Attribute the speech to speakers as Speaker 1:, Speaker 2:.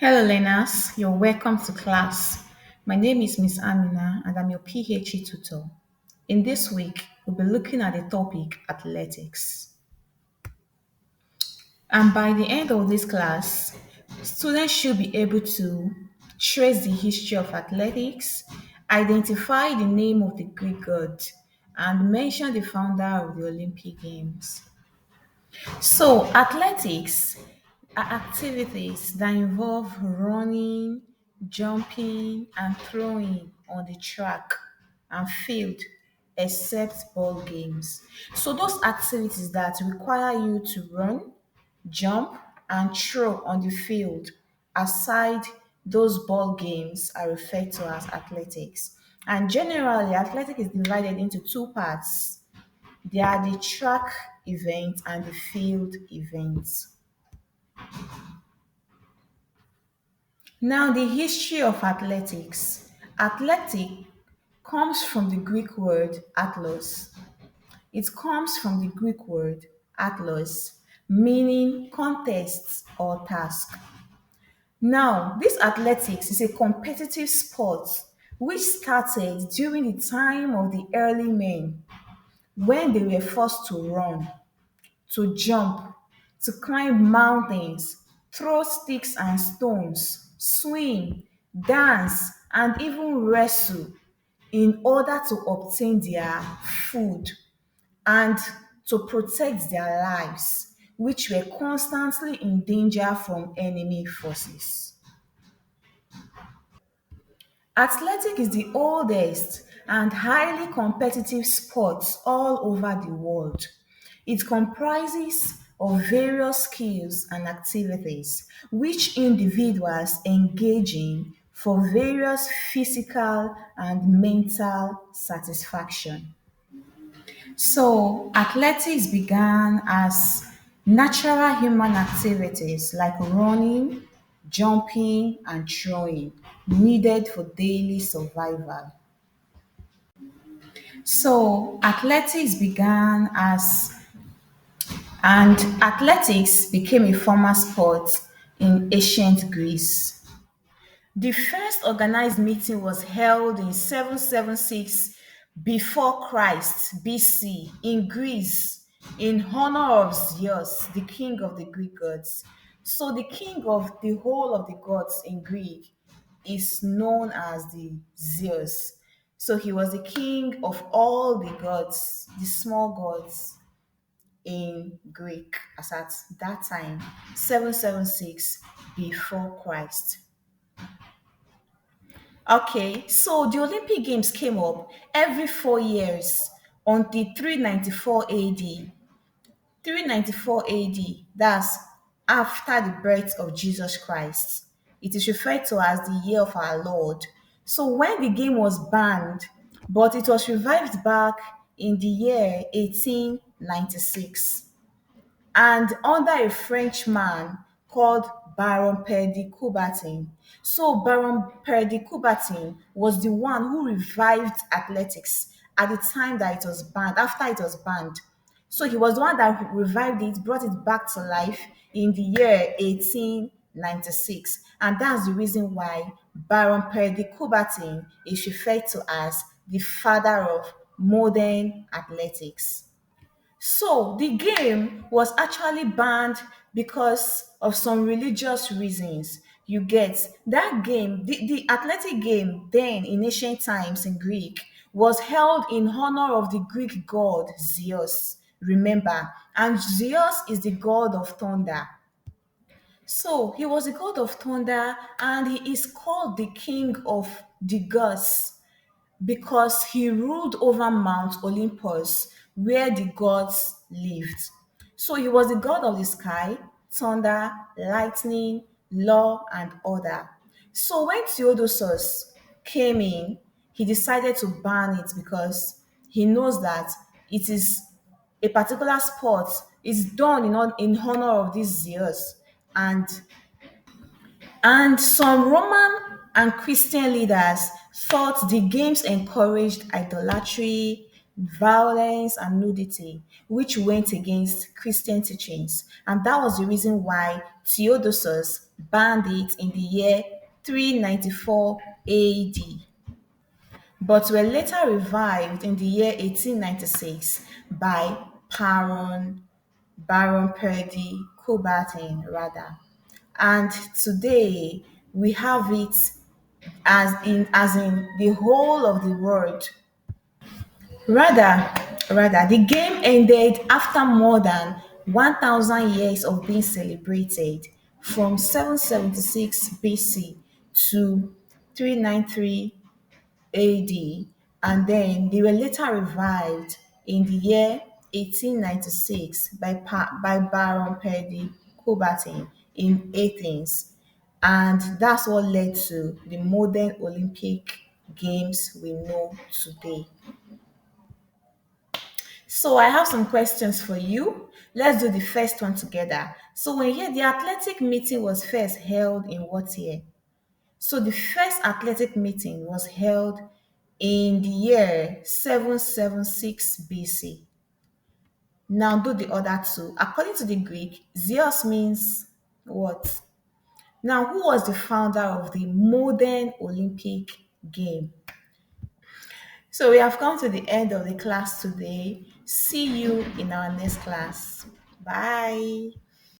Speaker 1: Hello, learners. You're welcome to class. My name is Miss Amina, and I'm your PhD tutor. In this week, we'll be looking at the topic athletics. And by the end of this class, students should be able to trace the history of athletics, identify the name of the Greek god, and mention the founder of the Olympic Games. So, athletics are activities that involve running, jumping, and throwing on the track and field, except ball games. So, those activities that require you to run, jump, and throw on the field, aside those ball games, are referred to as athletics. And generally, athletics is divided into two parts. They are the track events and the field events. Now, the history of athletics. Athletic comes from the Greek word atlos. It comes from the Greek word atlos, meaning contest or task. Now, this athletics is a competitive sport which started during the time of the early men when they were forced to run, to jump, to climb mountains, throw sticks and stones, swim, dance, and even wrestle in order to obtain their food and to protect their lives, which were constantly in danger from enemy forces. Athletic is the oldest and highly competitive sport all over the world. It comprises of various skills and activities which individuals engage in for various physical and mental satisfaction. So, athletics began as natural human activities like running, jumping, and throwing, needed for daily survival. So, athletics became a formal sport in ancient Greece. The first organized meeting was held in 776 before Christ BC in Greece in honor of Zeus, the king of the Greek gods. So the king of the whole of the gods in Greek is known as the Zeus. So he was the king of all the gods, the small gods in Greek as at that time, 776 before Christ. Okay, so the Olympic Games came up every 4 years until 394 AD. 394 AD, that's after the birth of Jesus Christ. It is referred to as the year of our Lord. So when the game was banned, but it was revived back in the year 1896 and under a Frenchman called Baron Père de Coubertin. So Baron Père de Coubertin was the one who revived athletics at the time that it was banned, after it was banned. So he was the one that revived it, brought it back to life in the year 1896. And that's the reason why Baron Père de Coubertin is referred to as the father of modern athletics. So the game was actually banned because of some religious reasons. You get that game, the athletic game then in ancient times in Greek was held in honor of the Greek god Zeus. Remember, and Zeus is the god of thunder. So he was the god of thunder and he is called the king of the gods because he ruled over Mount Olympus, where the gods lived. So he was the god of the sky, thunder, lightning, law, and order. So when Theodosius came in, he decided to ban it because he knows that it is a particular sport is done in honor of this Zeus, and some Roman and Christian leaders thought the games encouraged idolatry, violence, and nudity, which went against Christian teachings. And that was the reason why Theodosius banned it in the year 394 AD, but were later revived in the year 1896 by Baron Baron Purdy Coubertin rather. And today we have it as in the whole of the world. Rather, the game ended after more than 1,000 years of being celebrated from 776 BC to 393 AD, and then they were later revived in the year 1896 by Baron Perdy Coubertin in Athens, and that's what led to the modern Olympic Games we know today. So I have some questions for you. Let's do the first one together. So when here the athletic meeting was first held in what year? So the first athletic meeting was held in the year 776 BC. Now do the other two. According to the Greek, Zeus means what? Now, who was the founder of the modern Olympic game? So we have come to the end of the class today. See you in our next class. Bye.